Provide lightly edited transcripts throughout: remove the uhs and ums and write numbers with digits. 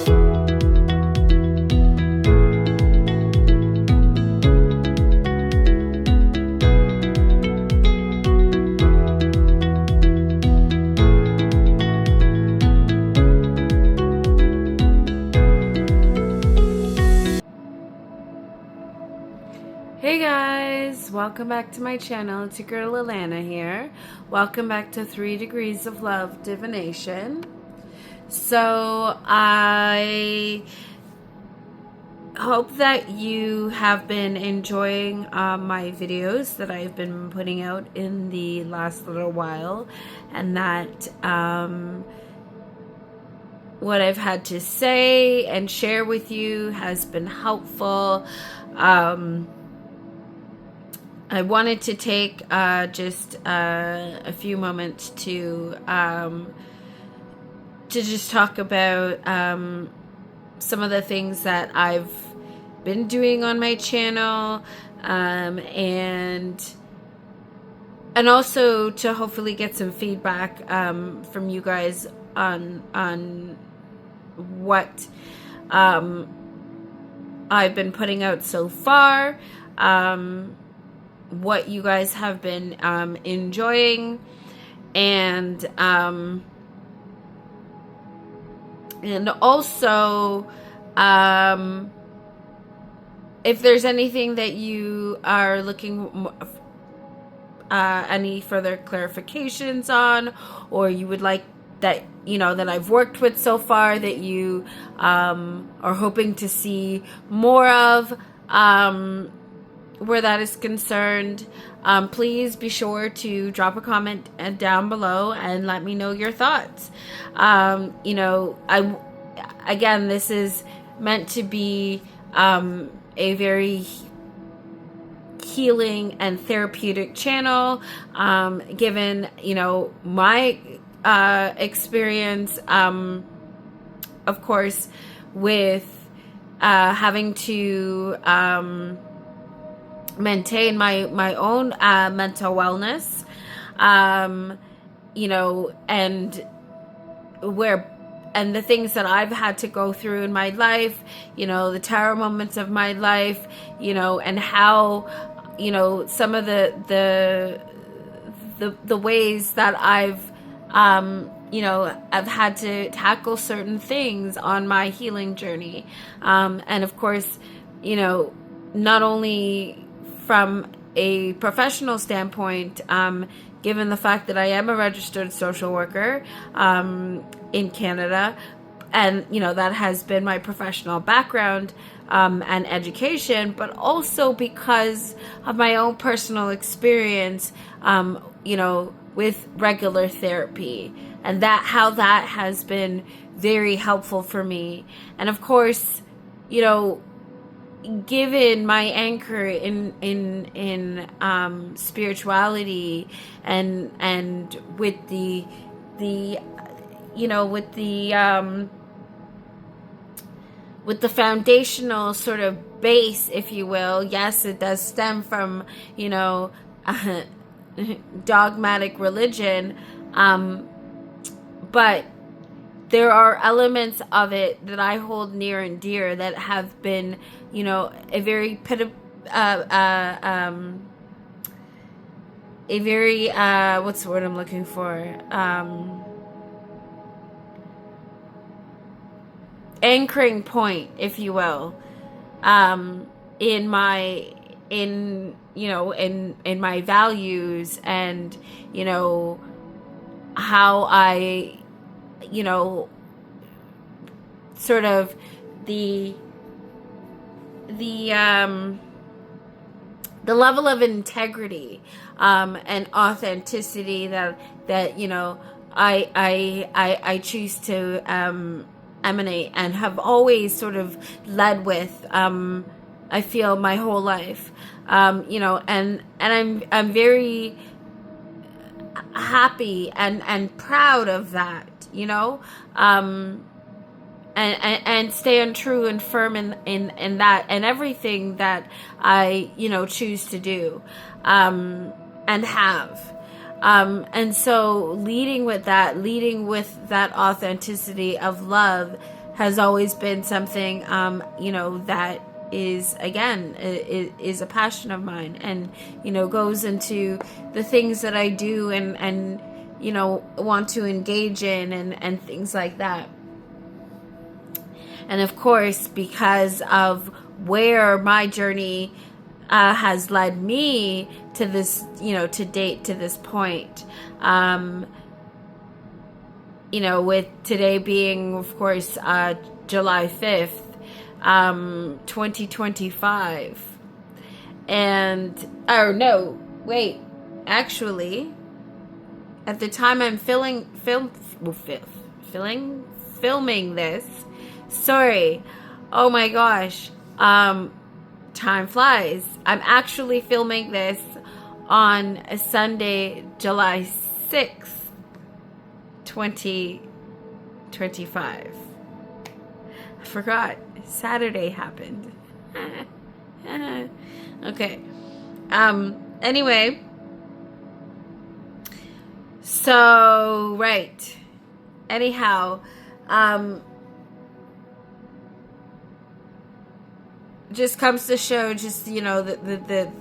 Hey guys, welcome back to my channel. It's your girl Alana here. Welcome back to 3 Degrees of Love Divination. So I hope that you have been enjoying my videos that I've been putting out in the last little while, and that what I've had to say and share with you has been helpful. I wanted to take just a few moments to just talk about some of the things that I've been doing on my channel, and also to hopefully get some feedback from you guys on what I've been putting out so far. What you guys have been enjoying, and also if there's anything that you are looking any further clarifications on, or you would like that that I've worked with so far that you are hoping to see more of, where that is concerned, please be sure to drop a comment down below and let me know your thoughts. Again, this is meant to be a very healing and therapeutic channel, given my experience, of course, with having to maintain my own mental wellness, and the things that I've had to go through in my life, the tower moments of my life, and how some of the ways that I've had to tackle certain things on my healing journey, and of course, not only from a professional standpoint, given the fact that I am a registered social worker in Canada, and that has been my professional background and education, but also because of my own personal experience, with regular therapy, and how that has been very helpful for me. And of course, given my anchor in spirituality, and with the foundational sort of base, if you will. Yes, it does stem from dogmatic religion, but there are elements of it that I hold near and dear that have been, a very what's the word I'm looking for? Anchoring point, if you will, in my values, and how I sort of the level of integrity and authenticity that I choose to emanate, and have always sort of led with, I feel, my whole life, and I'm very happy and proud of that, and stand true and firm in that, and everything that I choose to do, and have, and so leading with that authenticity of love has always been something, that is, again, is a passion of mine, and, goes into the things that I do and want to engage in, and things like that. And of course, because of where my journey has led me to this, to date, to this point, with today being, of course, July 5th, 2025. And, actually, at the time I'm filming this, sorry, oh my gosh, time flies. I'm actually filming this on a Sunday, July 6th, 2025. I forgot. Saturday happened. Okay. Anyway. So, right. Anyhow, just comes to show just, the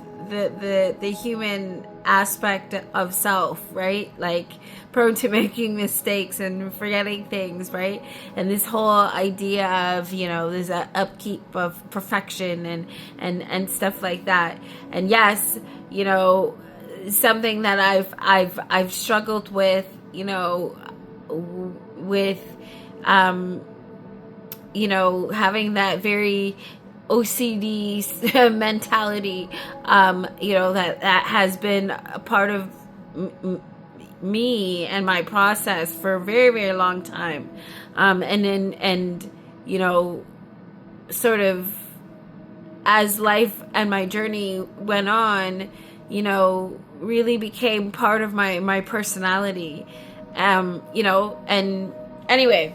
human aspect of self, right? Like, prone to making mistakes and forgetting things, right? And this whole idea of, there's an upkeep of perfection and stuff like that. And yes, something that I've struggled with, having that very OCD mentality, that has been a part of me and my process for a very, very long time. Sort of as life and my journey went on, really became part of my personality. And anyway,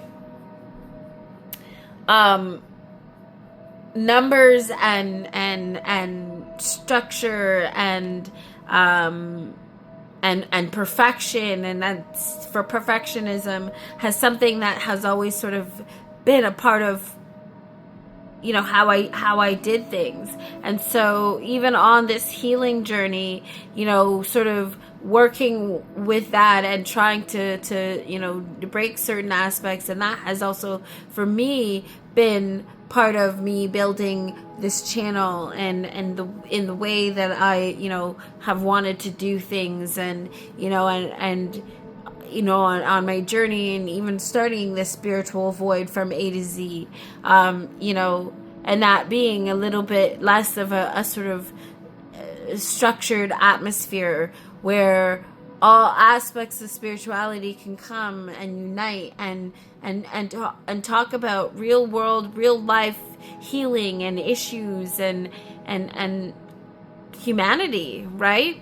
numbers and structure and perfection, and that's for perfectionism, has something that has always sort of been a part of how I did things. And so even on this healing journey, sort of working with that and trying to break certain aspects, and that has also for me been part of me building this channel and in the way that I have wanted to do things, and on my journey, and even starting this spiritual void from A to Z, and that being a little bit less of a sort of structured atmosphere where all aspects of spirituality can come and unite and talk about real world, real life healing and issues and humanity, right?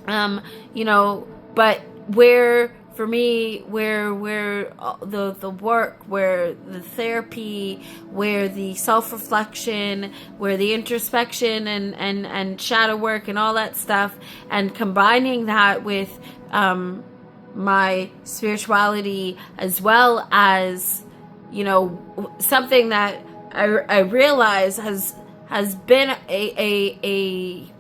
But where for me, where the work, where the therapy, where the self-reflection, where the introspection and shadow work and all that stuff, and combining that with my spirituality, as well as something that I realize has been a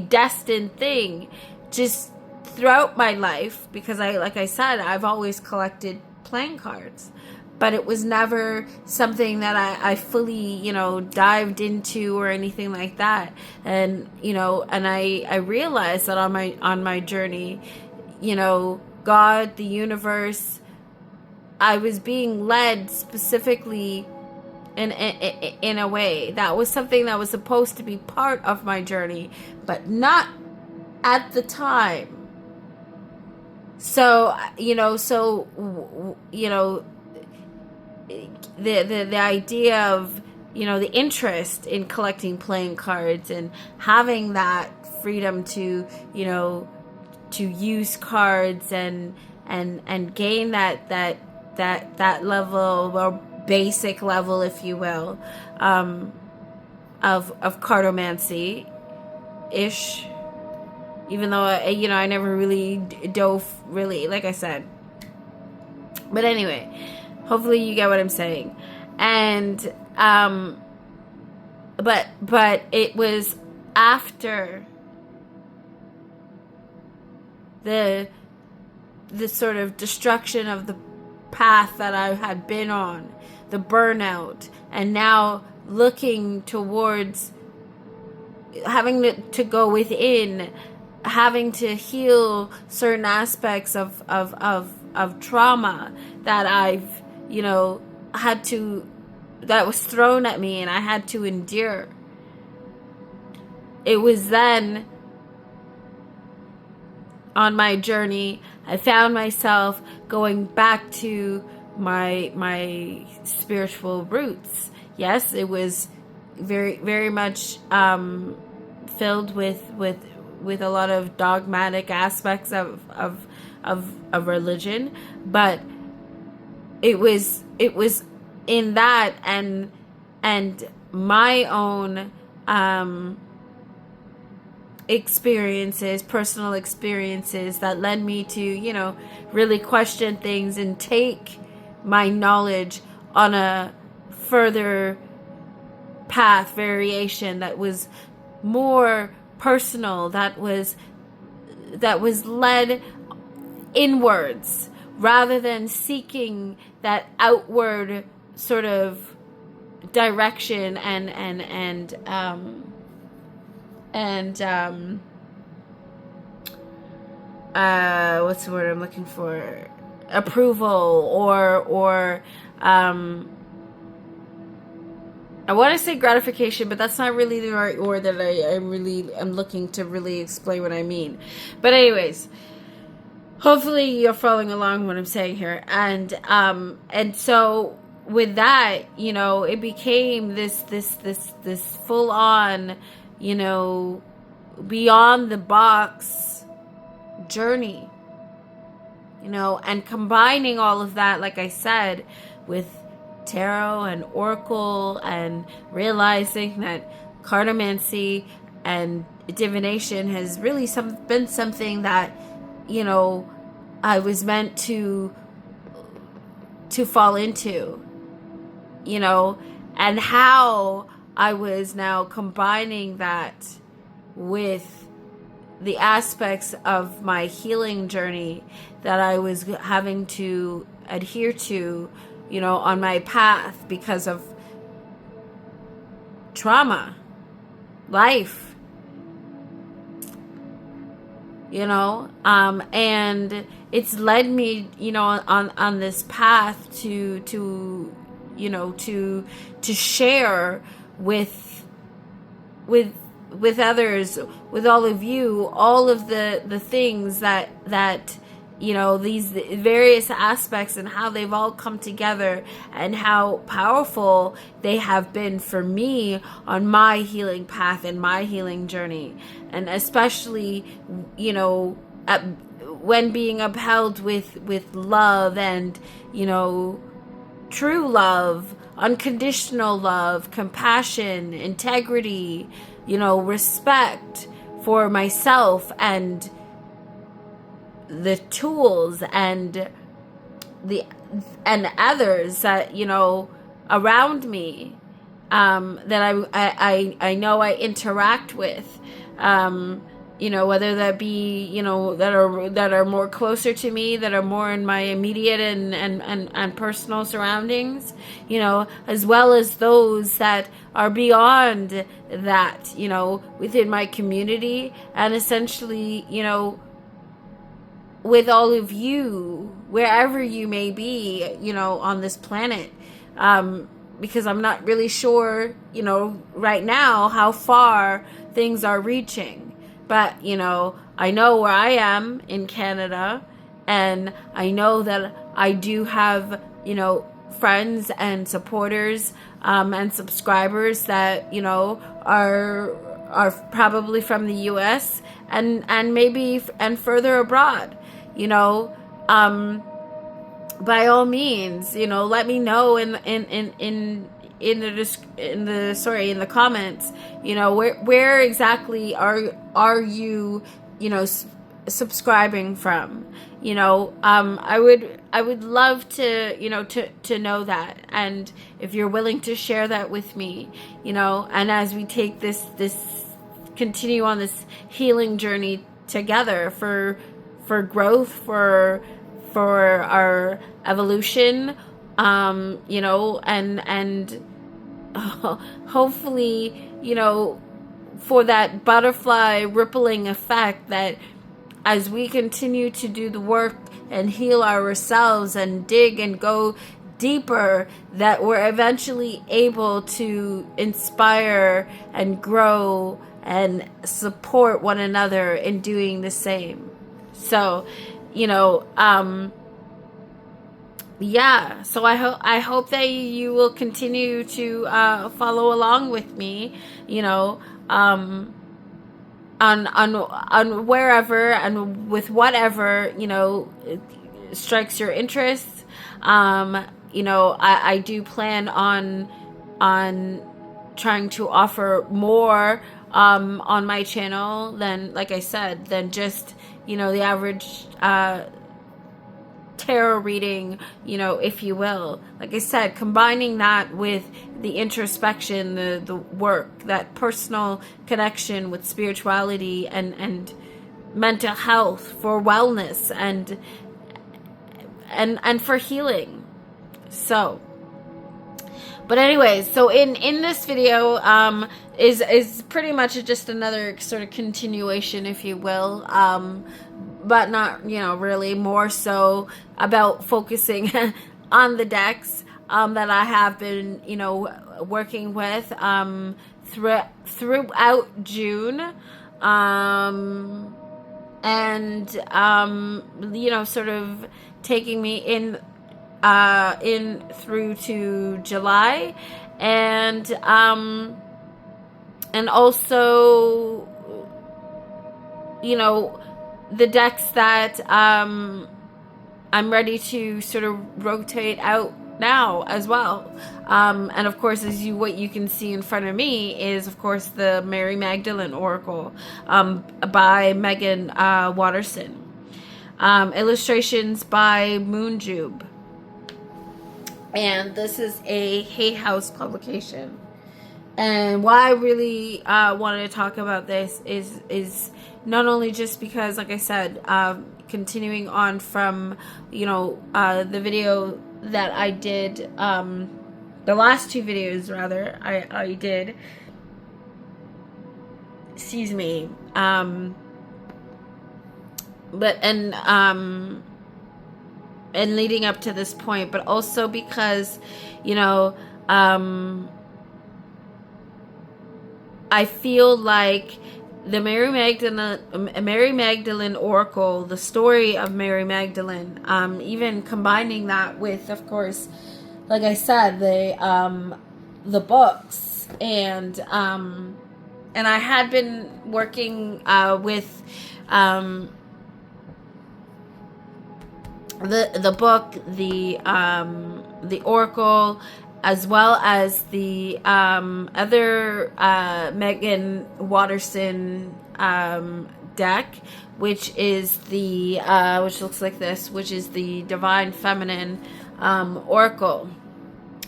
destined thing just throughout my life, because like I said, I've always collected playing cards, but it was never something that I fully, dived into or anything like that. And, and I realized that on my journey, God, the universe, I was being led specifically in a way that was something that was supposed to be part of my journey, but not at the time. So, the idea of, the interest in collecting playing cards and having that freedom to use cards and gain that level, or basic level, if you will, of cardomancy-ish. Even though, I never really dove, really, like I said. But anyway, Hopefully you get what I'm saying. And but it was after the sort of destruction of the path that I had been on, the burnout, and now looking towards having to go within, having to heal certain aspects of trauma that I've, had to, that was thrown at me and I had to endure. It was then on my journey, I found myself going back to my spiritual roots. Yes, it was very, very much filled with a lot of dogmatic aspects of religion, but it was in that and my own experiences, personal experiences, that led me to, really question things and take my knowledge on a further path, variation that was more personal, that was led inwards rather than seeking that outward sort of direction and what's the word I'm looking for? Approval or I want to say gratification, but that's not really the right word that I'm looking to really explain what I mean. But anyways, hopefully you're following along what I'm saying here. And so with that, it became this full on, beyond the box journey, and combining all of that, like I said, with tarot and oracle, and realizing that cartomancy and divination has really been something that, I was meant to fall into, and how I was now combining that with the aspects of my healing journey that I was having to adhere to, on my path because of trauma, life, and it's led me, on this path to share with others, with all of you, all of the things that these various aspects and how they've all come together and how powerful they have been for me on my healing path and my healing journey. And especially, when being upheld with love and, true love, unconditional love, compassion, integrity, respect for myself and the tools and others that around me that I know I interact with, whether that be that are more closer to me, that are more in my immediate and personal surroundings, as well as those that are beyond that, within my community, and essentially with all of you, wherever you may be, on this planet, because I'm not really sure, right now how far things are reaching, but, I know where I am in Canada, and I know that I do have, friends and supporters, and subscribers that, are probably from the US and maybe and further abroad. By all means, let me know in the comments, where exactly are you, subscribing from? I would love to, to know that. And if you're willing to share that with me, and as we take this continue on this healing journey together for growth, for our evolution, and hopefully, for that butterfly rippling effect, that as we continue to do the work and heal ourselves and dig and go deeper, that we're eventually able to inspire and grow and support one another in doing the same. So, so I hope that you will continue to follow along with me, on wherever and with whatever, strikes your interest. I do plan on trying to offer more on my channel than, like I said, than just, the average tarot reading, if you will. Like I said, combining that with the introspection, the work, that personal connection with spirituality and mental health, for wellness and for healing. So, but anyways, so in this video is pretty much just another sort of continuation, if you will, but not, really, more so about focusing on the decks that I have been, working with throughout June, and sort of taking me in through to July, and also, the decks that I'm ready to sort of rotate out now as well. And of course, what you can see in front of me is, of course, the Mary Magdalene Oracle by Megan Watterson. Illustrations by Moonjube. And this is a Hay House publication. And why I really wanted to talk about this is not only just because, like I said, continuing on from, the video that I did, the last two videos, rather, I did, excuse me, and leading up to this point, but also because, I feel like the Mary Magdalene Oracle, the story of Mary Magdalene, even combining that with, of course, like I said, the books, and I had been working with the book, the Oracle, as well as the other Megan Watterson deck, which is which looks like this, which is the Divine Feminine Oracle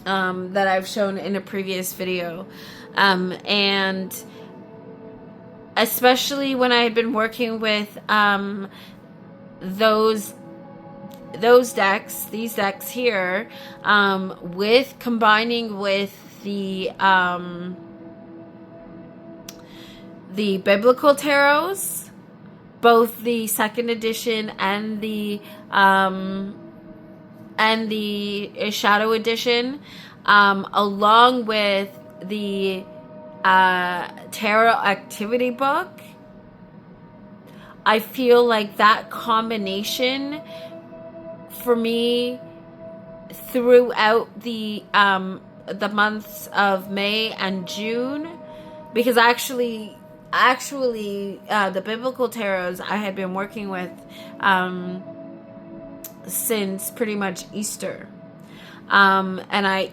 that I've shown in a previous video, and especially when I had been working with those decks, these decks here, with combining with the biblical tarots, both the second edition and the shadow edition, along with the tarot activity book. I feel like that combination for me throughout the months of May and June, because actually the biblical tarots I had been working with since pretty much Easter, and I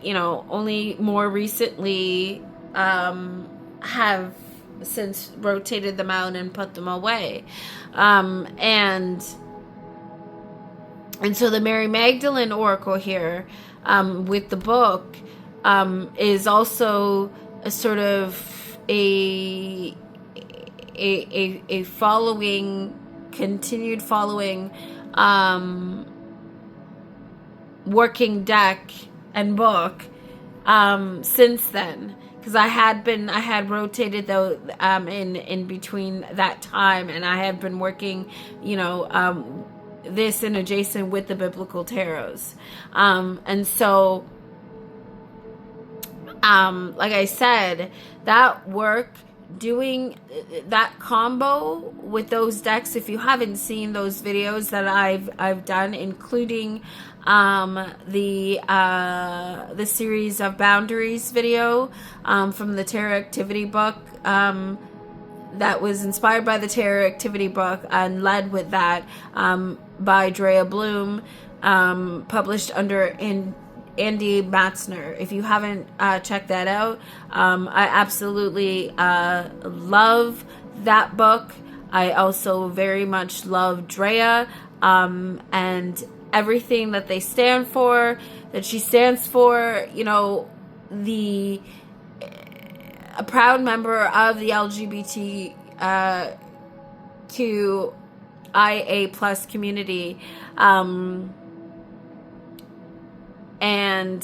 only more recently have since rotated them out and put them away, and And so the Mary Magdalene oracle here, with the book, is also a sort of a following, continued following, working deck and book since then, because I had rotated though in between that time, and I had been working, this in adjacent with the biblical tarots, and so like I said, that work, doing that combo with those decks, if you haven't seen those videos that I've done, including the series of boundaries video from the tarot activity book, that was inspired by the tarot activity book and led with that, by Drea Bloom, published under Andy Matzner. If you haven't checked that out, I absolutely love that book. I also very much love Drea, and everything that they stand for, that she stands for. A proud member of the LGBTQIA plus community, and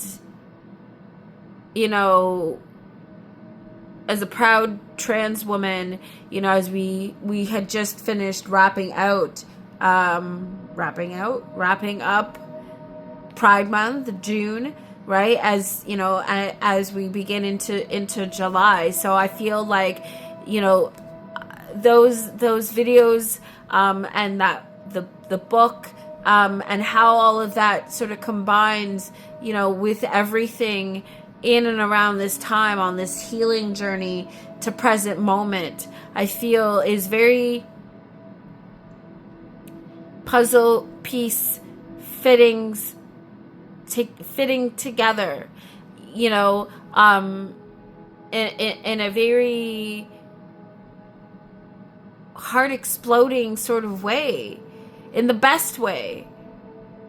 as a proud trans woman, as we had just finished wrapping up Pride Month, June, right? As as we begin into July. So I feel like, those videos, and that the book, and how all of that sort of combines, with everything in and around this time on this healing journey to present moment, I feel is very puzzle piece fitting together, in a very heart exploding sort of way, in the best way,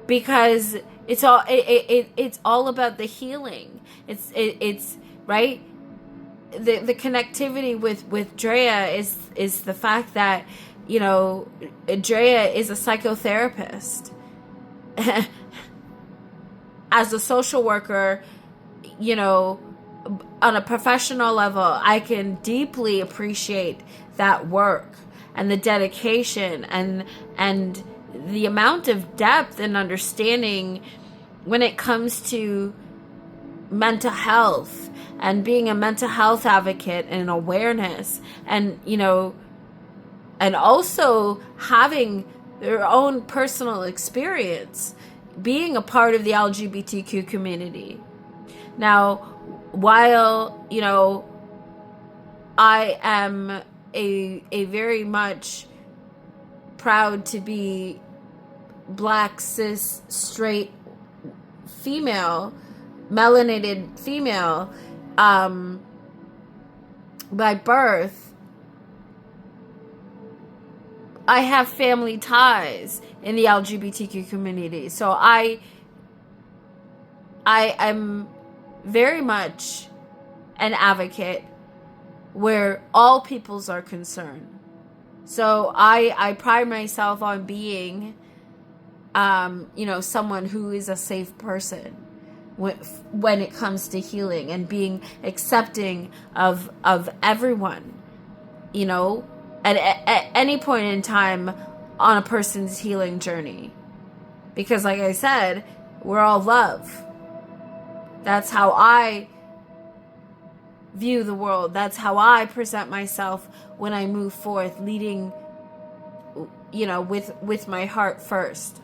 because it's all about the healing. It's right. The connectivity with Drea is the fact that, Drea is a psychotherapist. As a social worker, on a professional level, I can deeply appreciate that work and the dedication and the amount of depth and understanding when it comes to mental health and being a mental health advocate and awareness, and and also having their own personal experience being a part of the LGBTQ community. Now, while I am a very much proud to be Black, cis, straight female, melanated female, by birth, I have family ties in the LGBTQ community. So I am very much an advocate where all peoples are concerned. So I pride myself on being, someone who is a safe person when it comes to healing and being accepting of everyone, at any point in time on a person's healing journey. Because like I said, we're all love. That's how I view the world. That's how I present myself when I move forth, leading, with my heart first.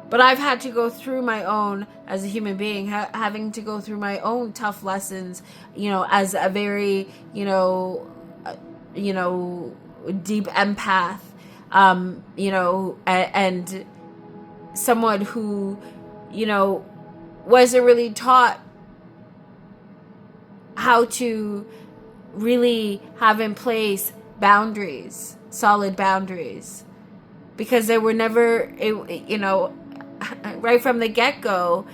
But I've had to go through my own, as a human being, having to go through my own tough lessons, as a very, deep empath, and someone who, wasn't really taught how to really have in place boundaries, solid boundaries. because they were never, you know, right from the get-go,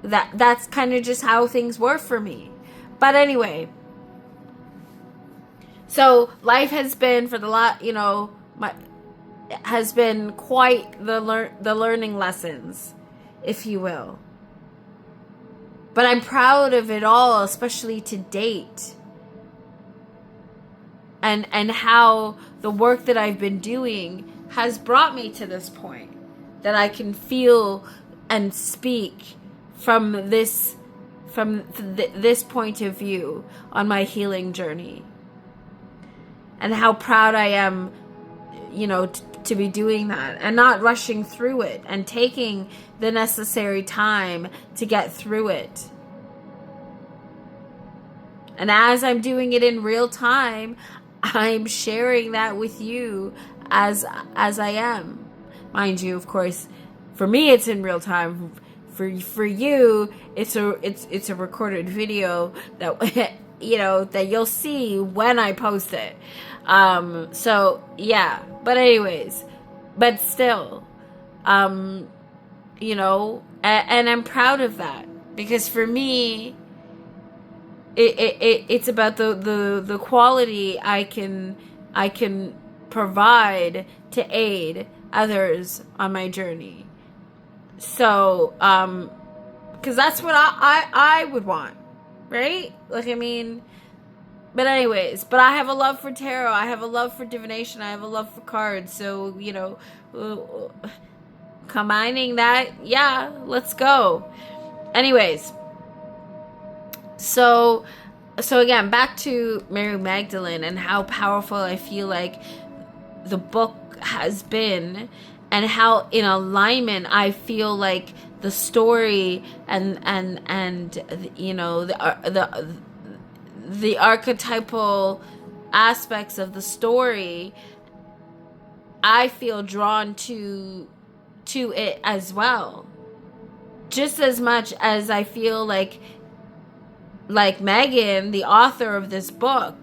that's kind of just how things were for me. But anyway, so life has been for the has been quite the learning lessons, if you will. But I'm proud of it all, especially to date. And how the work that I've been doing has brought me to this point, that I can feel and speak from this point of view on my healing journey. And how proud I am, you know, to be doing that and not rushing through it and taking the necessary time to get through it. And as I'm doing it in real time, I'm sharing that with you as I am. Mind you, of course, for me it's in real time. For you, it's a recorded video that you know that you'll see when I post it. So yeah, but anyways, but still, you know, and I'm proud of that, because for me, it's about the quality I can provide to aid others on my journey. So, because that's what I would want, right? Like, I mean, but anyways, but I have a love for tarot, I have a love for divination, I have a love for cards, so, you know, combining that, yeah, let's go. Anyways, so again, back to Mary Magdalene and how powerful I feel like the book has been, and how in alignment I feel like the story and you know the archetypal aspects of the story, I feel drawn to it as well, just as much as I feel like Megan, the author of this book,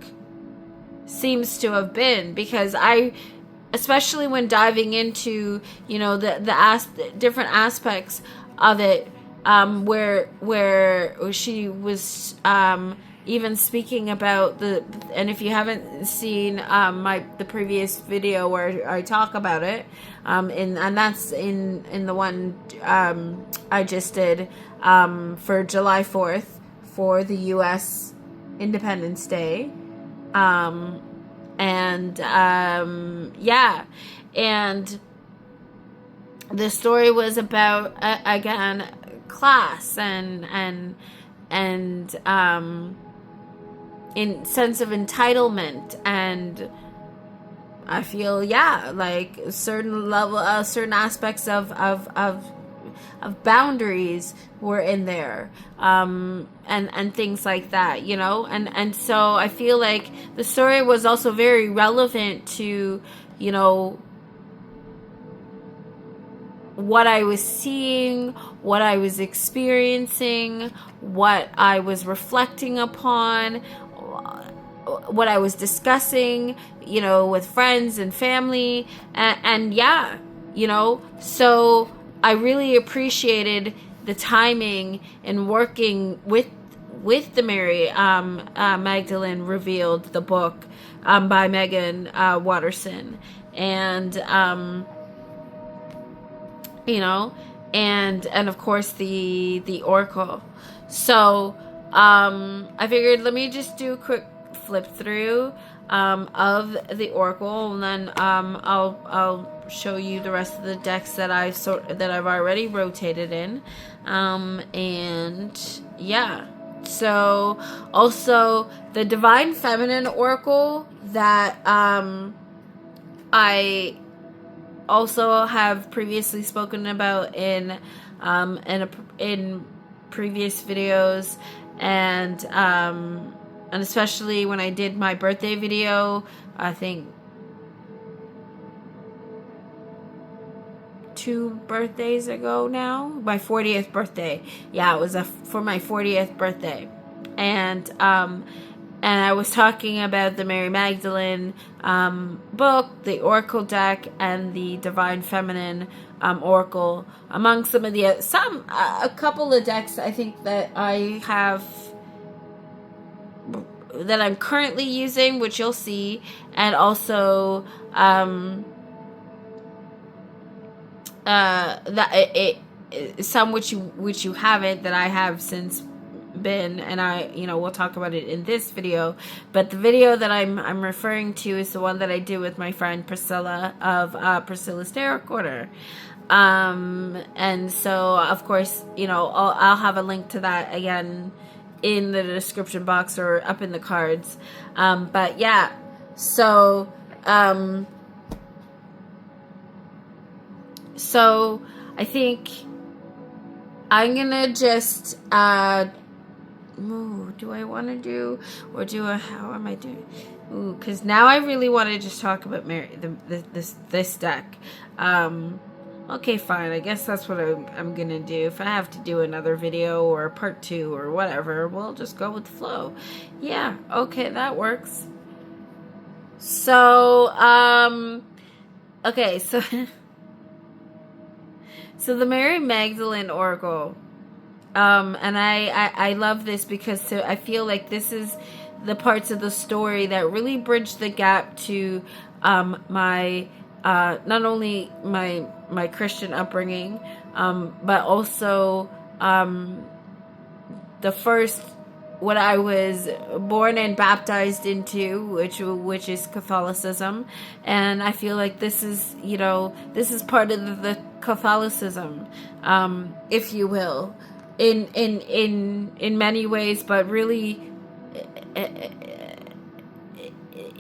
seems to have been, because especially when diving into, you know, the different aspects of it, where she was even speaking about and if you haven't seen the previous video where I talk about it, and that's in the one I just did for July 4th for the U.S. Independence Day. Yeah, and the story was about again class and in sense of entitlement, and I feel like certain aspects of boundaries were in there, and things like that, you know, and so I feel like the story was also very relevant to, you know, what I was seeing, what I was experiencing, what I was reflecting upon, what I was discussing, you know, with friends and family, and yeah, you know, so I really appreciated the timing in working with the Mary Magdalene Revealed, the book by Megan Watterson, and you know, and of course the Oracle. So I figured, let me just do a quick flip through of the Oracle, and then I'll show you the rest of the decks that I've already rotated in, and yeah. So also the Divine Feminine Oracle that I also have previously spoken about in previous videos, and especially when I did my birthday video, I think 2 birthdays ago now, my 40th birthday. Yeah, it was for my 40th birthday. And and I was talking about the Mary Magdalene book, the Oracle deck, and the Divine Feminine Oracle, among some of the a couple of decks I think that I have, that I'm currently using, which you'll see, and also that some which you haven't, that I have since been, and we'll talk about it in this video, but the video that I'm referring to is the one that I did with my friend Priscilla of Priscilla's Tarot Corner. And so of course, I'll have a link to that again in the description box or up in the cards. But yeah, so I think I'm gonna just do I want to do, or how am I doing? Because now I really want to just talk about this deck. Okay, fine. I guess that's what I'm gonna do. If I have to do another video or a part 2 or whatever, we'll just go with the flow. Yeah, okay, that works. So, okay, so so the Mary Magdalene Oracle, and I love this because I feel like this is the parts of the story that really bridge the gap to my not only my Christian upbringing, but also the first, what I was born and baptized into, which is Catholicism. And I feel like this is part of the Catholicism, if you will, in many ways, but really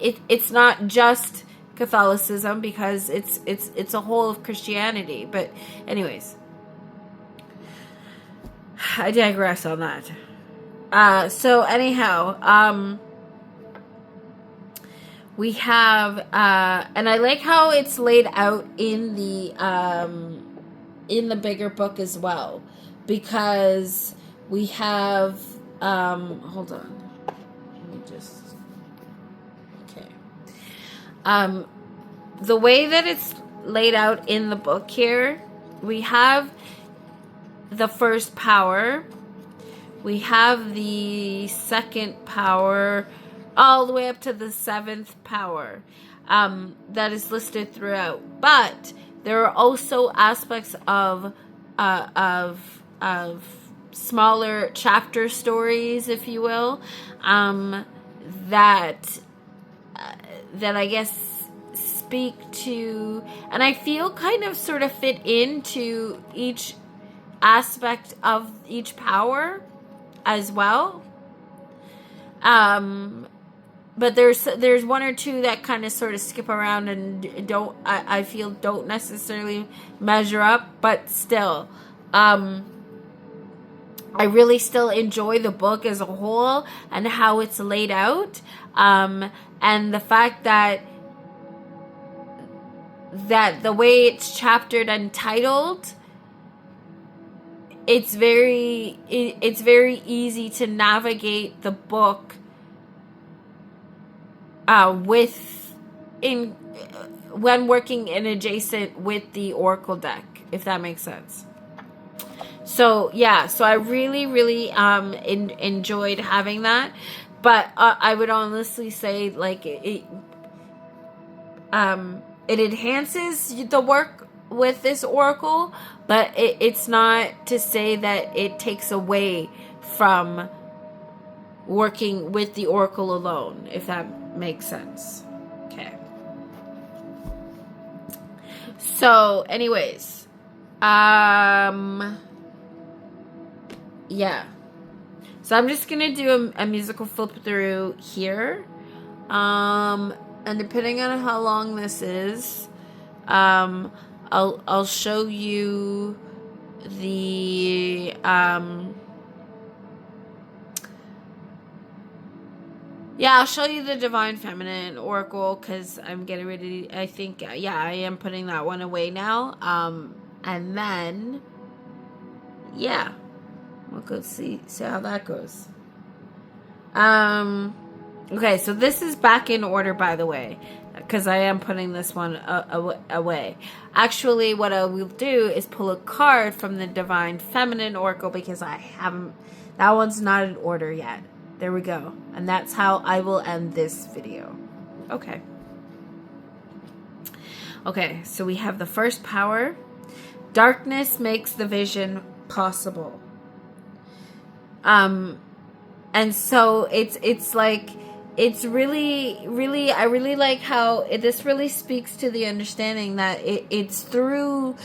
it's not just Catholicism, because it's a whole of Christianity. But anyways, I digress on that. So anyhow, we have, and I like how it's laid out in the bigger book as well, because we have, hold on, let me just, okay. The way that it's laid out in the book here, we have the first power, we have the second power, all the way up to the 7th power, that is listed throughout. But there are also aspects of smaller chapter stories, if you will, that I guess speak to, and I feel kind of sort of fit into each aspect of each power as well. But there's one or two that kind of sort of skip around and I feel don't necessarily measure up, but still, I really still enjoy the book as a whole and how it's laid out, and the fact that the way it's chaptered and titled, it's very easy to navigate the book when working in adjacent with the Oracle deck, if that makes sense. So yeah, so I really enjoyed having that, but I would honestly say, like, it enhances the work with this Oracle, but it's not to say that it takes away from working with the Oracle alone, if that makes sense. Okay. So anyways, yeah. So I'm just gonna do a musical flip through here. And depending on how long this is, I'll show you the I'll show you the Divine Feminine Oracle, because I'm getting ready to, I think, I am putting that one away now. And then, we'll go see how that goes. Okay, so this is back in order, by the way, because I am putting this one away. Actually, what I will do is pull a card from the Divine Feminine Oracle, because I haven't, that one's not in order yet. There we go. And that's how I will end this video. Okay. Okay, so we have the first power. Darkness makes the vision possible. And so it's like, it's really, I really like how this really speaks to the understanding that it's through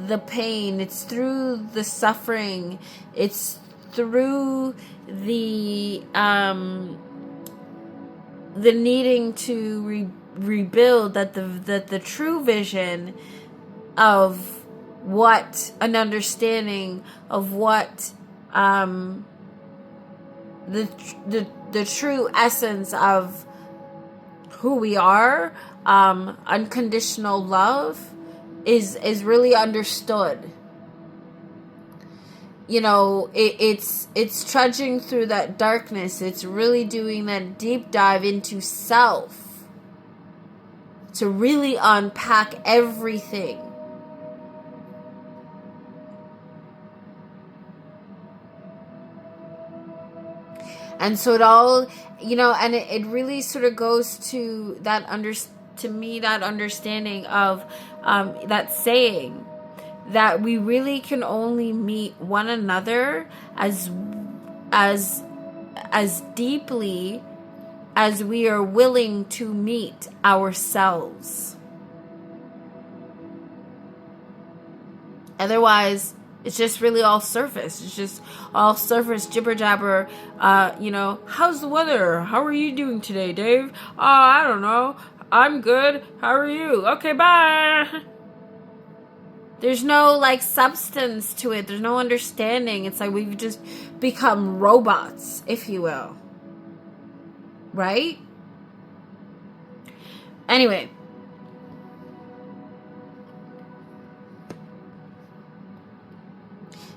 the pain, it's through the suffering, it's through the needing to rebuild that the true vision of what an understanding of what the true essence of who we are, unconditional love, is really understood. You know, it's trudging through that darkness. It's really doing that deep dive into self to really unpack everything. And so it all, you know, and it really sort of goes to that that understanding of that saying that we really can only meet one another as deeply as we are willing to meet ourselves. Otherwise, it's just really all surface. It's just all surface jibber jabber. You know, how's the weather? How are you doing today, Dave? Oh, I don't know. I'm good. How are you? Okay, bye. There's no like substance to it. There's no understanding. It's like we've just become robots, if you will. Right? Anyway.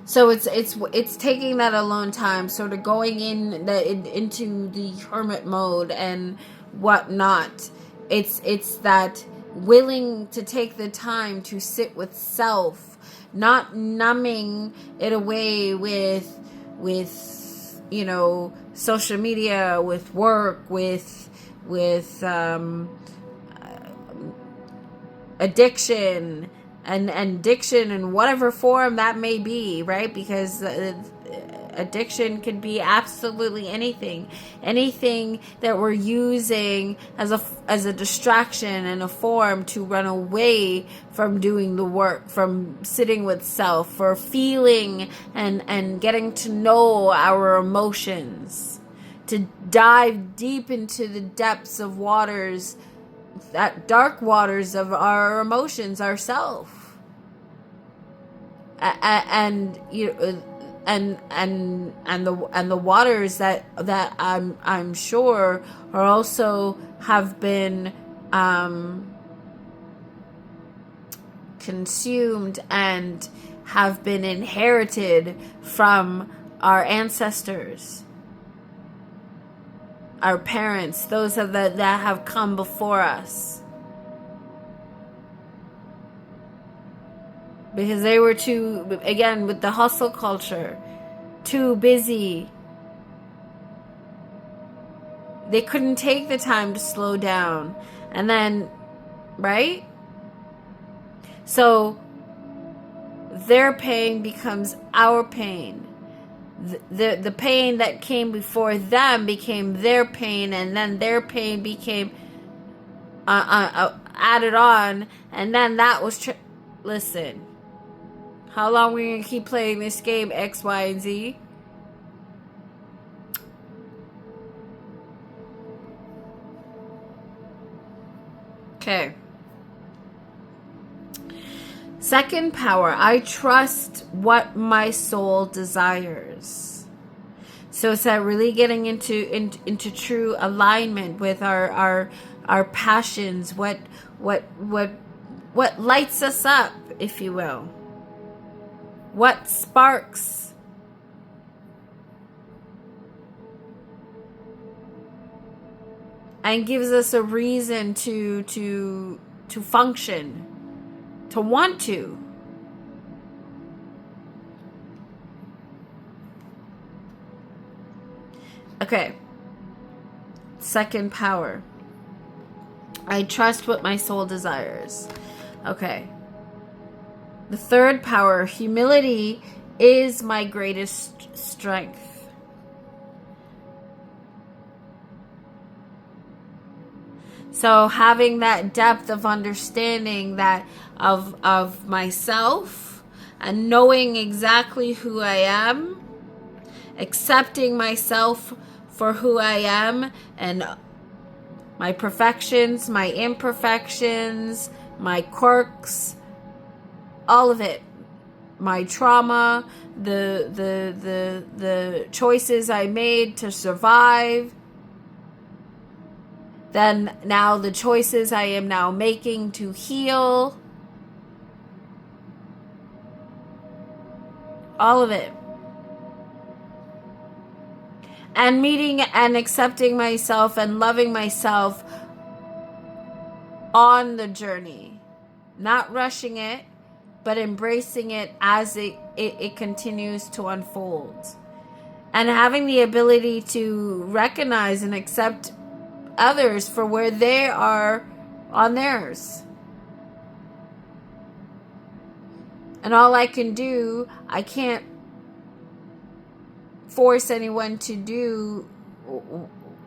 So it's taking that alone time, sort of going into the hermit mode and whatnot. It's that willing to take the time to sit with self, not numbing it away with you know, social media, with work, with addiction. And addiction in whatever form that may be, right? Because addiction could be absolutely anything that we're using as a distraction and a form to run away from doing the work, from sitting with self, for feeling and getting to know our emotions, to dive deep into the depths of waters, that dark waters of our emotions, ourself, and you and the waters that I'm sure are also have been consumed and have been inherited from our ancestors, our parents, those that have come before us. Because they were too, again, with the hustle culture, too busy. They couldn't take the time to slow down. And then, right? So, their pain becomes our pain. The pain that came before them became their pain, and then their pain became added on, and then that was listen, how long are we gonna keep playing this game X, Y, and Z? Okay. Second power, I trust what my soul desires. So it's that really getting into true alignment with our passions, what lights us up, if you will. What sparks. and gives us a reason to function, to want to. Okay. Second power. I trust what my soul desires. Okay. The third power, humility, is my greatest strength. So having that depth of understanding that of myself and knowing exactly who I am, accepting myself for who I am and my perfections, my imperfections, my quirks, all of it, my trauma, the choices I made to survive, then now the choices I am now making to heal, all of it. And meeting and accepting myself and loving myself on the journey. Not rushing it, but embracing it as it continues to unfold. And having the ability to recognize and accept others for where they are on theirs. And all I can do, I can't force anyone to do.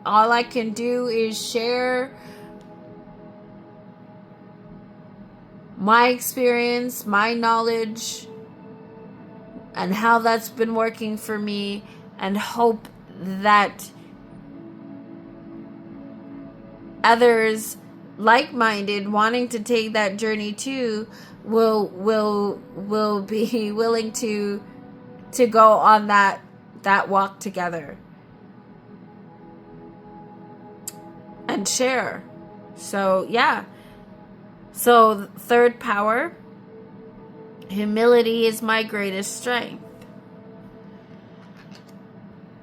All I can do is share my experience, my knowledge, and how that's been working for me, and hope that others like-minded wanting to take that journey too will be willing to go on that walk together and share. So yeah. So third power, humility is my greatest strength.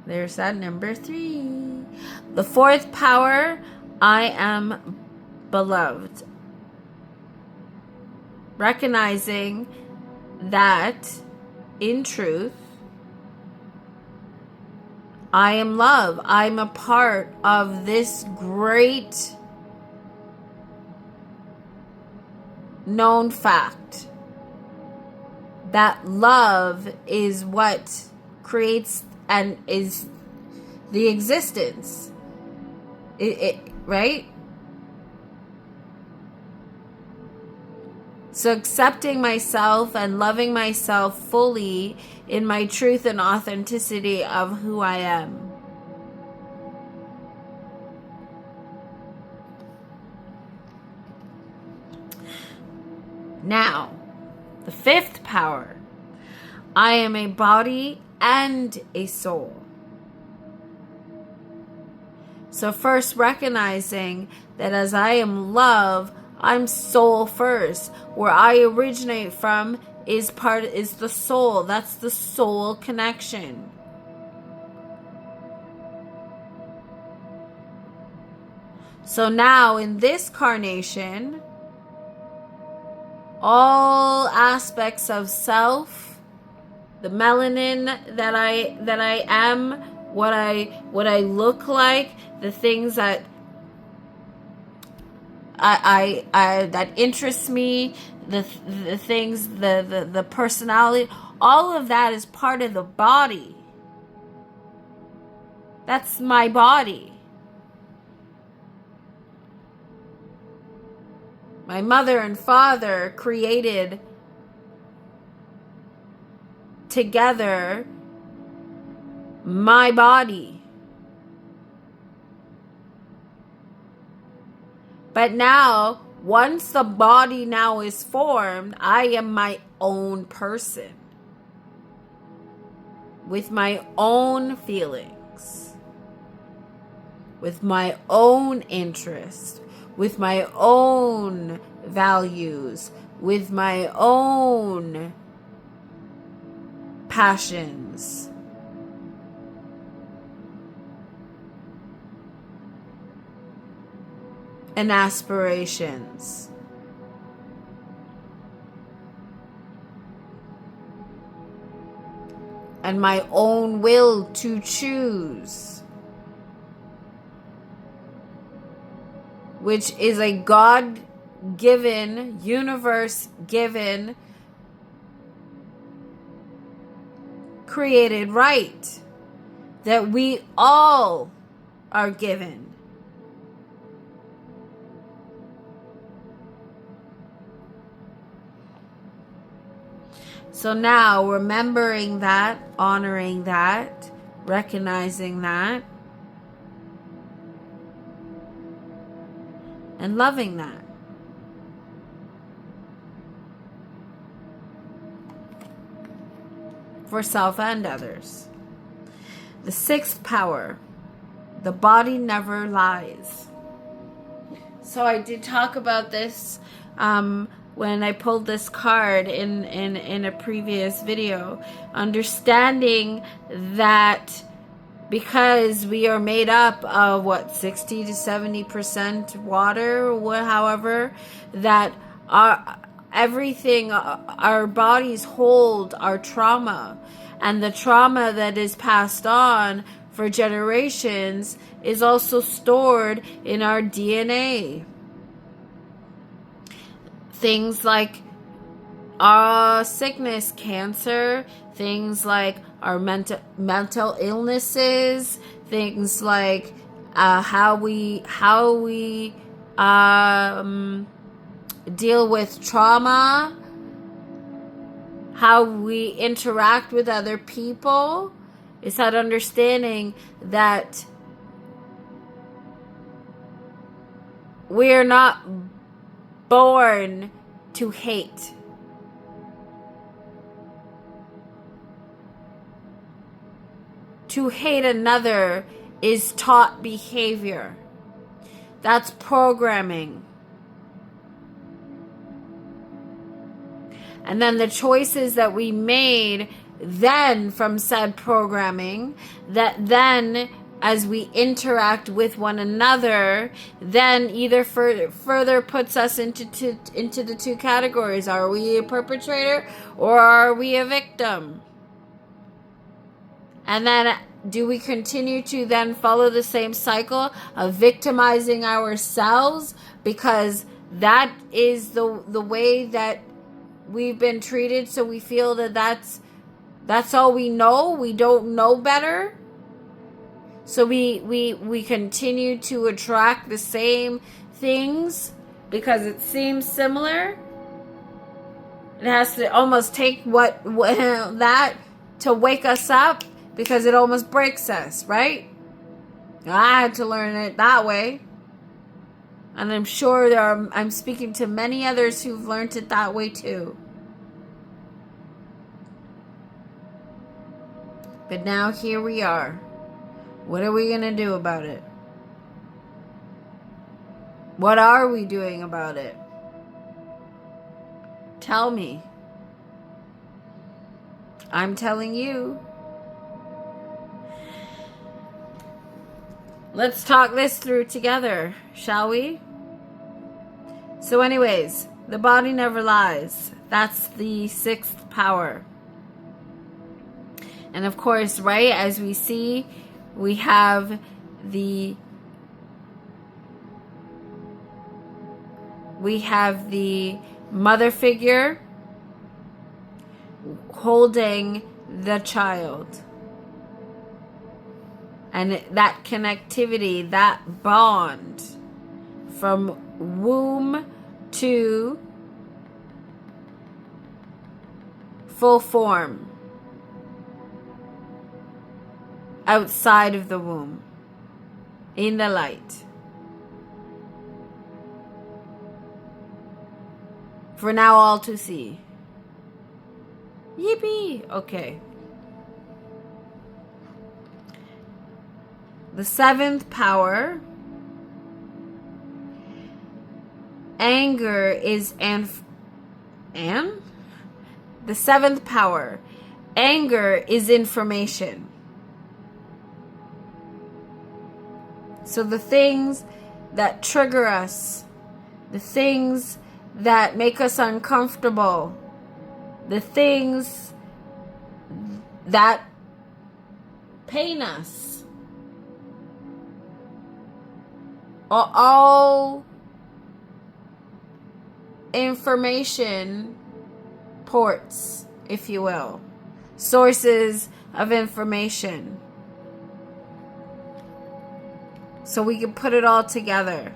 There's that number 3. The fourth power, I am beloved. Recognizing that in truth, I am love. I'm a part of this great known fact that love is what creates and is the existence. Right? So accepting myself and loving myself fully in my truth and authenticity of who I am. Now, the fifth power. I am a body and a soul. So first recognizing that as I am love, I'm soul first. Where I originate from is the soul. That's the soul connection. So now in this carnation, all aspects of self, the melanin that I am, what I look like, the things that I that interests me, the things, the personality, all of that is part of the body. That's my body. My mother and father created together my body. But now, once the body now is formed, I am my own person. With my own feelings. With my own interests. With my own values. With my own passions. and aspirations. And my own will to choose, which is a God-given, universe-given, created right that we all are given. So now, remembering that, honoring that, recognizing that, and loving that. For self and others. The sixth power, the body never lies. So I did talk about this when I pulled this card in a previous video. Understanding that because we are made up of 60 to 70% water, however, that everything, our bodies hold our trauma, and the trauma that is passed on for generations is also stored in our DNA. Things like our sickness, cancer, things like our mental illnesses, things like how we deal with trauma, how we interact with other people. It's that understanding that we're not born to hate. To hate another is taught behavior. That's programming. And then the choices that we made then from said programming, that then as we interact with one another, then either further puts us into the two categories. Are we a perpetrator or are we a victim? And then do we continue to then follow the same cycle of victimizing ourselves because that is the way that we've been treated, so we feel that that's all we know, we don't know better, so we continue to attract the same things because it seems similar? It has to almost take what that to wake us up, because it almost breaks us, right? I had to learn it that way. And I'm sure I'm speaking to many others who've learned it that way too. But now here we are. What are we going to do about it? What are we doing about it? Tell me. I'm telling you. Let's talk this through together, shall we? So anyways, the body never lies. That's the sixth power. And of course, right, as we see, we have the mother figure holding the child. And that connectivity, that bond from womb to full form outside of the womb, in the light. For now all to see. Yippee! Okay. The seventh power, anger is the seventh power, anger is information. So the things that trigger us, the things that make us uncomfortable, the things that pain us, are all information ports, if you will, sources of information. So we can put it all together.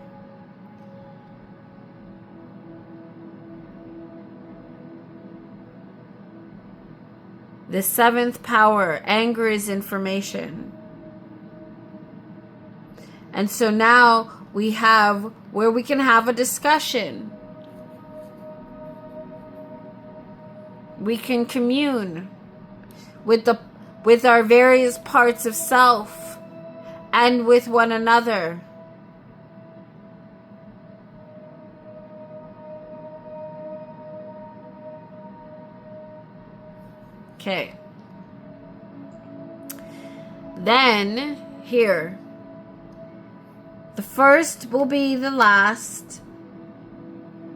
The seventh power, anger is information. And so now we have where we can have a discussion. We can commune with our various parts of self and with one another. Okay. Then, here. The first will be the last,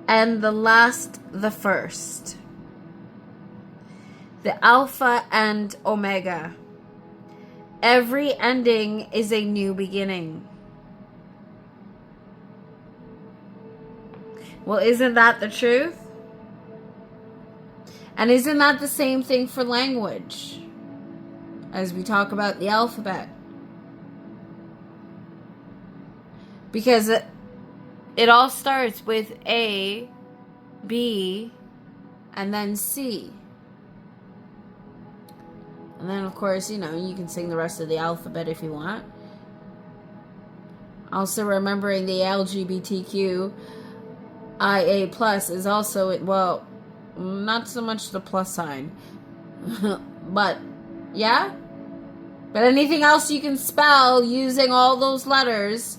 and the last the first. The Alpha and Omega. Every ending is a new beginning. Well, isn't that the truth? And isn't that the same thing for language? As we talk about the alphabet. Because it all starts with A, B, and then C. And then, of course, you can sing the rest of the alphabet if you want. Also remembering the LGBTQ IA plus is also, well, not so much the plus sign. But, yeah? But anything else you can spell using all those letters.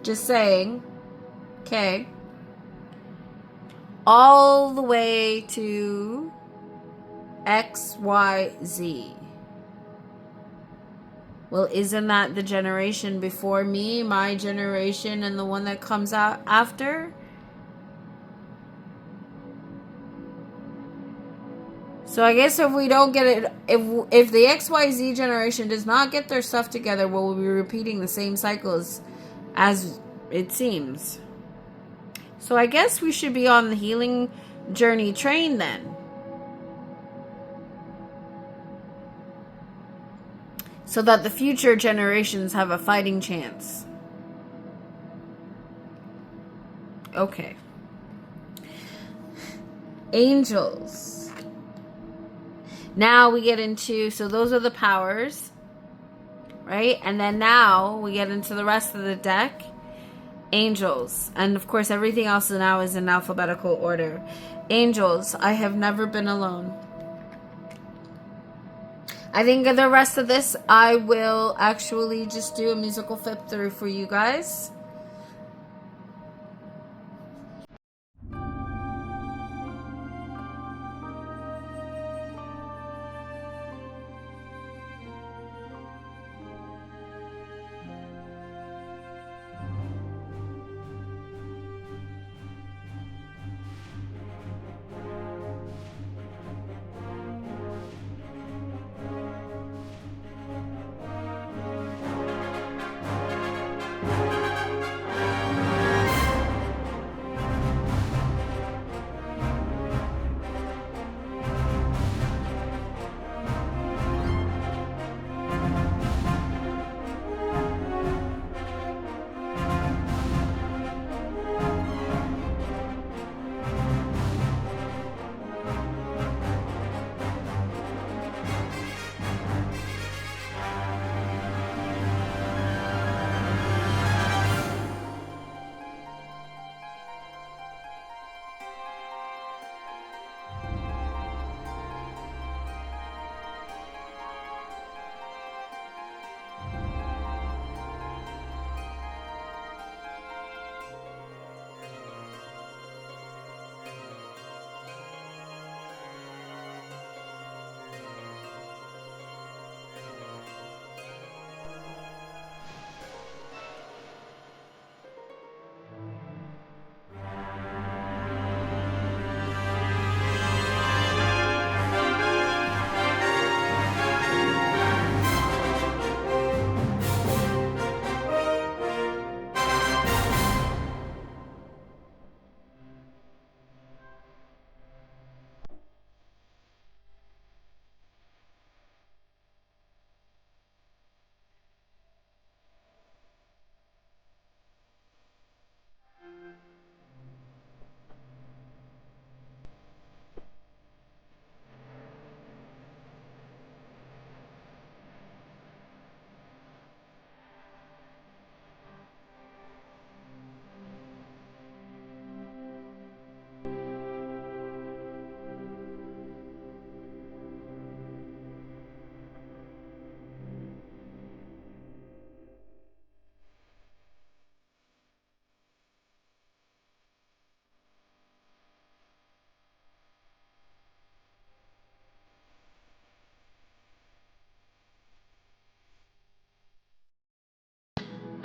Just saying. Okay. All the way to XYZ. Well, isn't that the generation before me, my generation, and the one that comes out after? So I guess if we don't get it, if the XYZ generation does not get their stuff together, we'll be repeating the same cycles as it seems. So I guess we should be on the healing journey train then. So that the future generations have a fighting chance. Okay. Angels. Now we get into, so those are the powers, right? And then now we get into the rest of the deck. Angels. And of course everything else now is in alphabetical order. Angels. I have never been alone. I think the rest of this, I will actually just do a musical flip through for you guys.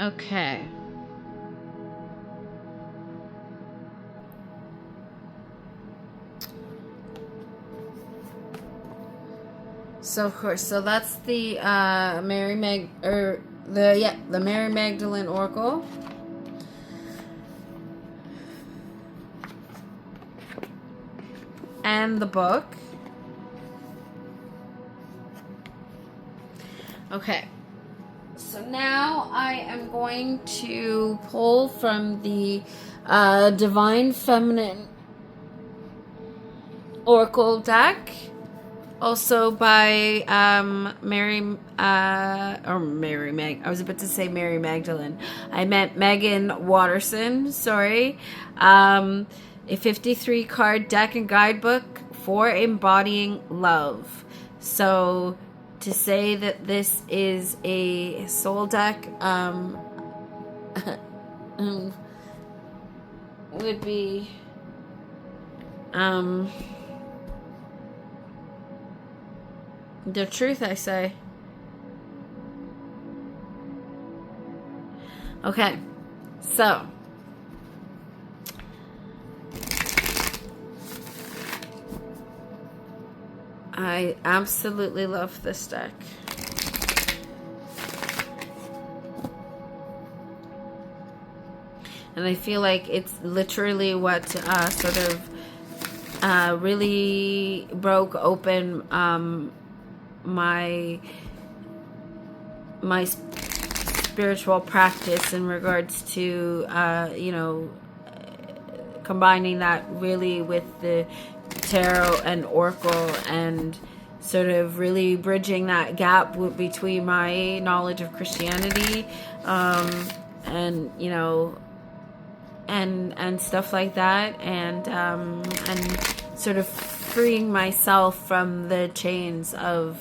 Okay. So of course, so that's the the Mary Magdalene Oracle. And the book. Okay. So now I am going to pull from the Divine Feminine Oracle deck. Also by Mary Mag. I was about to say Mary Magdalene. I meant Megan Watterson. Sorry. A 53 card deck and guidebook for embodying love. So to say that this is a soul deck would be the truth, I say. Okay, so I absolutely love this deck. And I feel like it's literally what sort of really broke open my spiritual practice in regards to combining that really with the tarot and oracle, and sort of really bridging that gap between my knowledge of Christianity and stuff like that, and sort of freeing myself from the chains of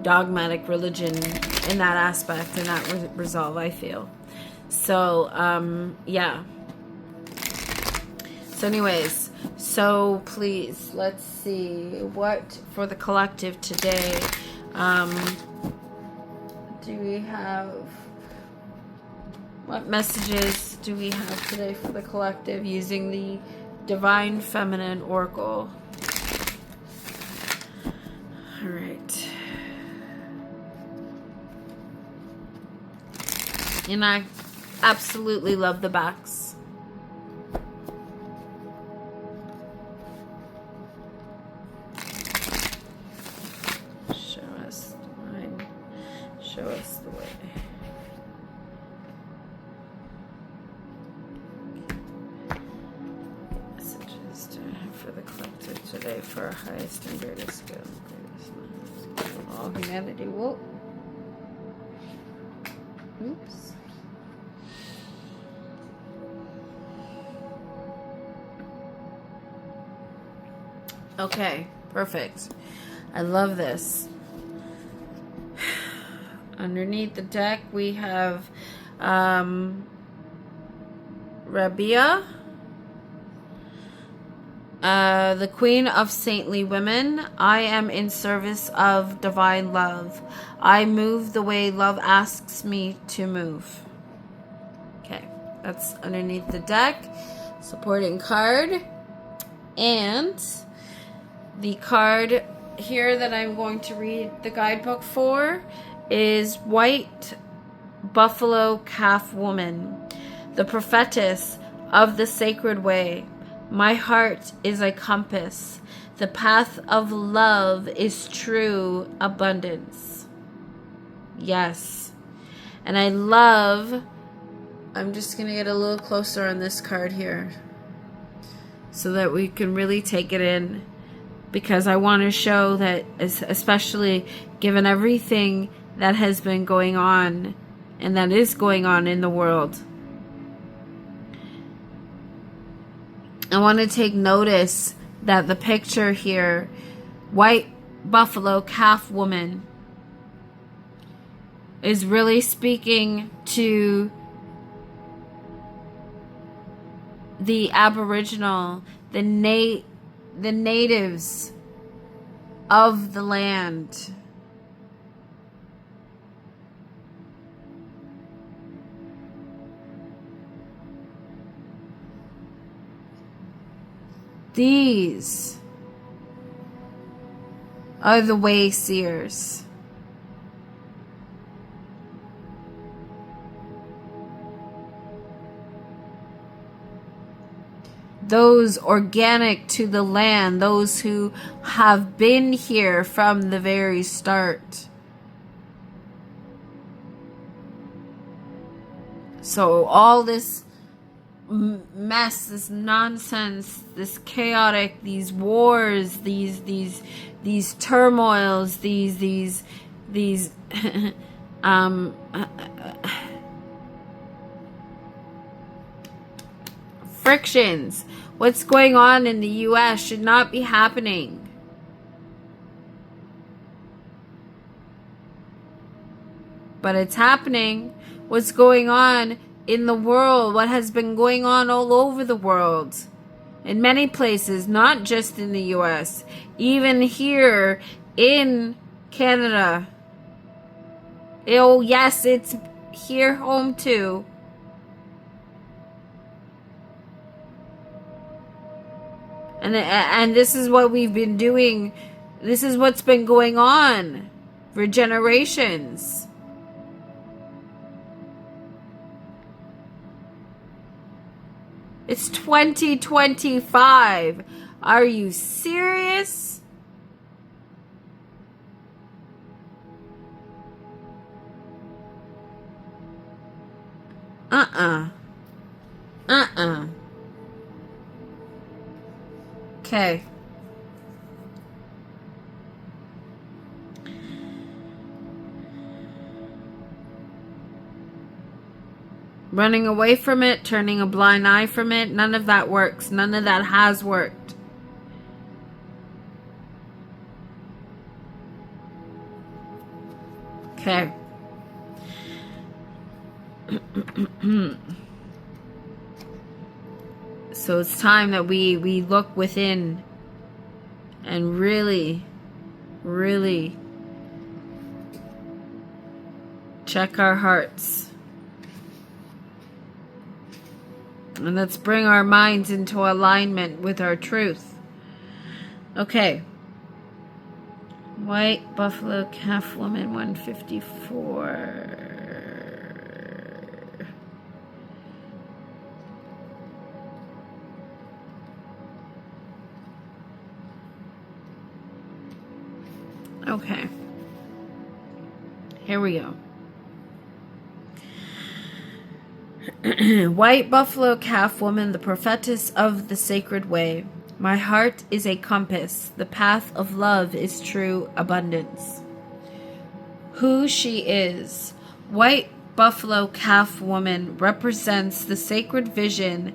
dogmatic religion in that aspect and that resolve, I feel. So yeah. So anyways, so please, let's see what for the collective today. Do we have, what messages do we have today for the collective using the Divine Feminine Oracle? All right. And I absolutely love the backs. Show us the line. Show us the way. Messages to have for the collective today for our highest and greatest good. All humanity. Whoa. Oops. Okay, perfect. I love this. Underneath the deck, we have Rabia, the Queen of Saintly Women. I am in service of divine love. I move the way love asks me to move. Okay, that's underneath the deck. Supporting card. And the card here that I'm going to read the guidebook for is White Buffalo Calf Woman, the prophetess of the sacred way. My heart is a compass. The path of love is true abundance. Yes. And I love, I'm just going to get a little closer on this card here so that we can really take it in, because I want to show that, especially given everything that has been going on and that is going on in the world, I want to take notice that the picture here, White Buffalo Calf Woman, is really speaking to the Aboriginal, the natives of the land. These are the way seers. Those organic to the land, those who have been here from the very start. So all this mess, this nonsense, this chaotic, these wars, these turmoils, these frictions, what's going on in the US should not be happening. But it's happening. What's going on in the world, what has been going on all over the world, in many places, not just in the US, even here in Canada. Oh yes, it's here home too. And this is what we've been doing. This is what's been going on for generations. It's 2025. Are you serious? Okay. Running away from it, turning a blind eye from it, none of that works. None of that has worked. Okay. So it's time that we look within and really, really check our hearts. And let's bring our minds into alignment with our truth. Okay. White Buffalo Calf Woman 154. Okay. Here we go. White Buffalo Calf Woman, the prophetess of the sacred way. My heart is a compass. The path of love is true abundance. Who she is. White Buffalo Calf Woman represents the sacred vision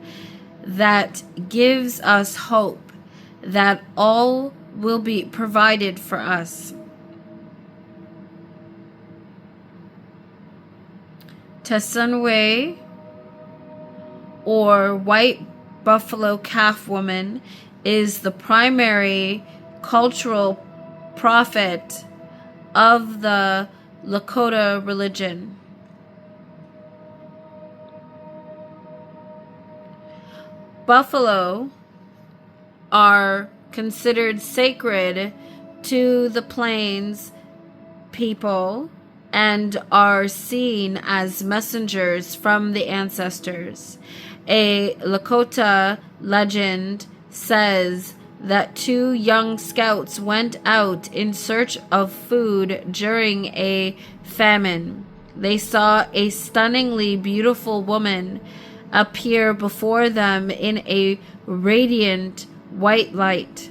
that gives us hope that all will be provided for us. Tesunwe, or White Buffalo Calf Woman, is the primary cultural prophet of the Lakota religion. Buffalo are considered sacred to the Plains people and are seen as messengers from the ancestors. A Lakota legend says that two young scouts went out in search of food during a famine. They saw a stunningly beautiful woman appear before them in a radiant white light.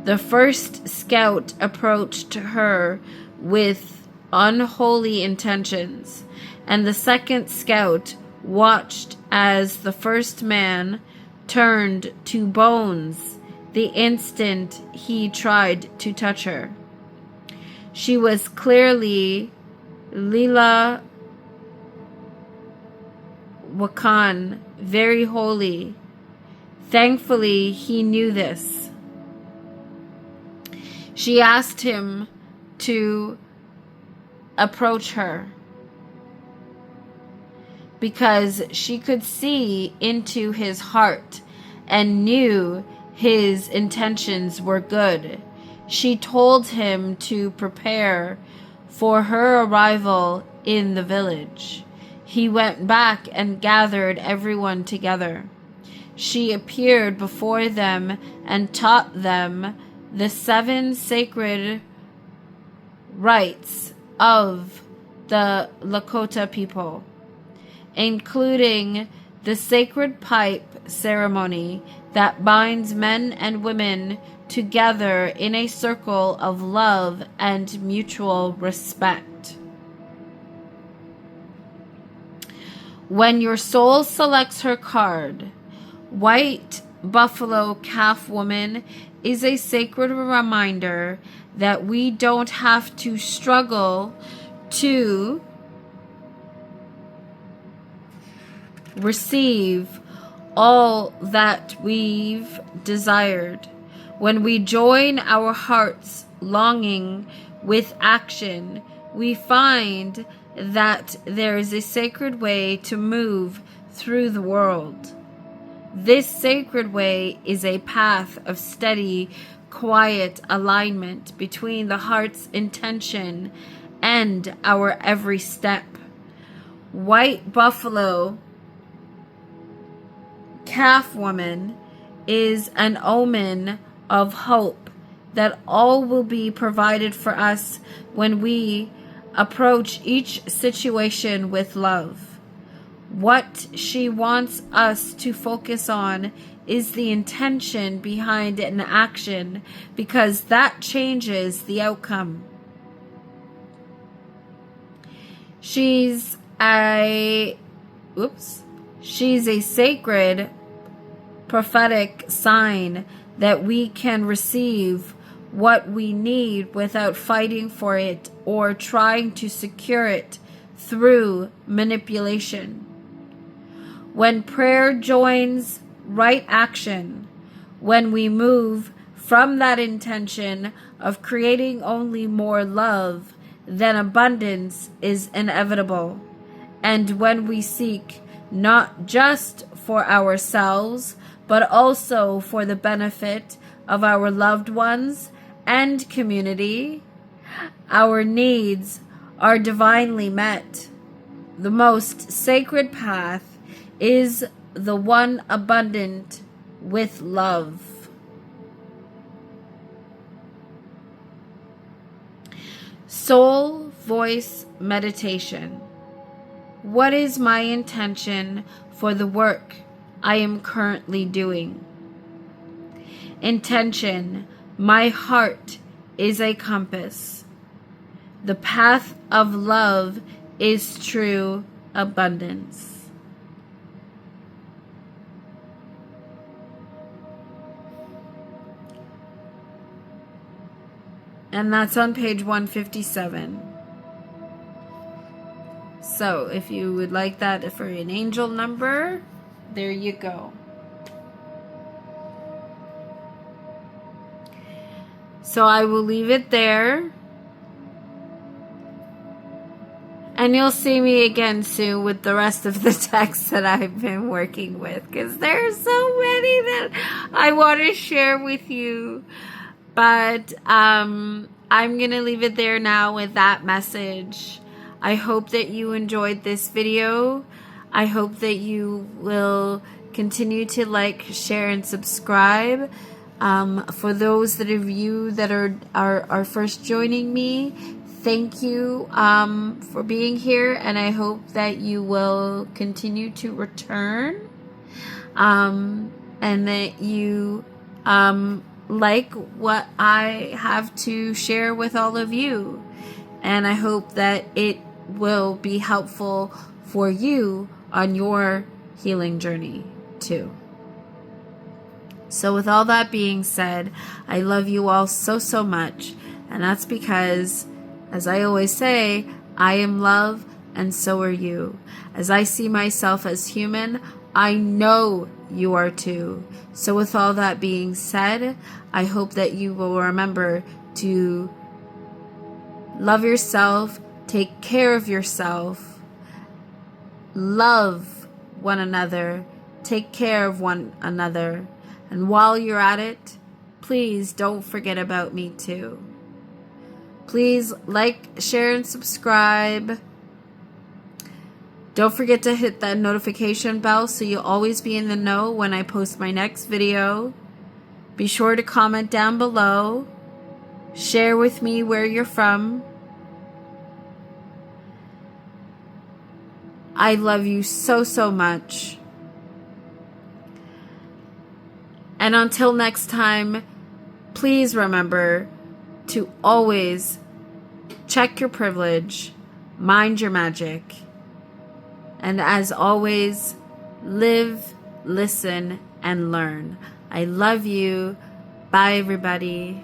The first scout approached her with unholy intentions, and the second scout watched as the first man turned to bones the instant he tried to touch her. She was clearly Lila Wakan, very holy. Thankfully, he knew this. She asked him to approach her because she could see into his heart and knew his intentions were good. She told him to prepare for her arrival in the village. He went back and gathered everyone together. She appeared before them and taught them the 7 sacred rites of the Lakota people, including the sacred pipe ceremony that binds men and women together in a circle of love and mutual respect. When your soul selects her card, White Buffalo Calf Woman is a sacred reminder that we don't have to struggle to receive all that we've desired. When we join our heart's longing with action, we find that there is a sacred way to move through the world. This sacred way is a path of steady, quiet alignment between the heart's intention and our every step. White Buffalo Calf Woman is an omen of hope that all will be provided for us when we approach each situation with love. What she wants us to focus on is the intention behind an action, because that changes the outcome. She's a sacred prophetic sign that we can receive what we need without fighting for it or trying to secure it through manipulation. When prayer joins right action, when we move from that intention of creating only more love, then abundance is inevitable. And when we seek not just for ourselves, but also for the benefit of our loved ones and community, our needs are divinely met. The most sacred path is the one abundant with love. Soul Voice Meditation. What is my intention for the work I am currently doing? Intention. My heart is a compass. The path of love is true abundance. And that's on page 157. So if you would like that for an angel number, there you go. So I will leave it there. And you'll see me again soon with the rest of the texts that I've been working with, because there's so many that I want to share with you. But I'm going to leave it there now with that message. I hope that you enjoyed this video. I hope that you will continue to like, share, and subscribe. For those of you that are first joining me, thank you for being here, and I hope that you will continue to return, and that you like what I have to share with all of you, and I hope that it will be helpful for you on your healing journey too. So with all that being said, I love you all so, so much, and that's because, as I always say, I am love and so are you. As I see myself as human, I know you are too. So with all that being said, I hope that you will remember to love yourself, take care of yourself, love one another, take care of one another, And while you're at it, please don't forget about me too. Please like, share, and subscribe. Don't forget to hit that notification bell so you'll always be in the know when I post my next video. Be sure to comment down below. Share with me where you're from. I love you so, so much. And until next time, please remember to always check your privilege, mind your magic. And as always, live, listen, and learn. I love you. Bye, everybody.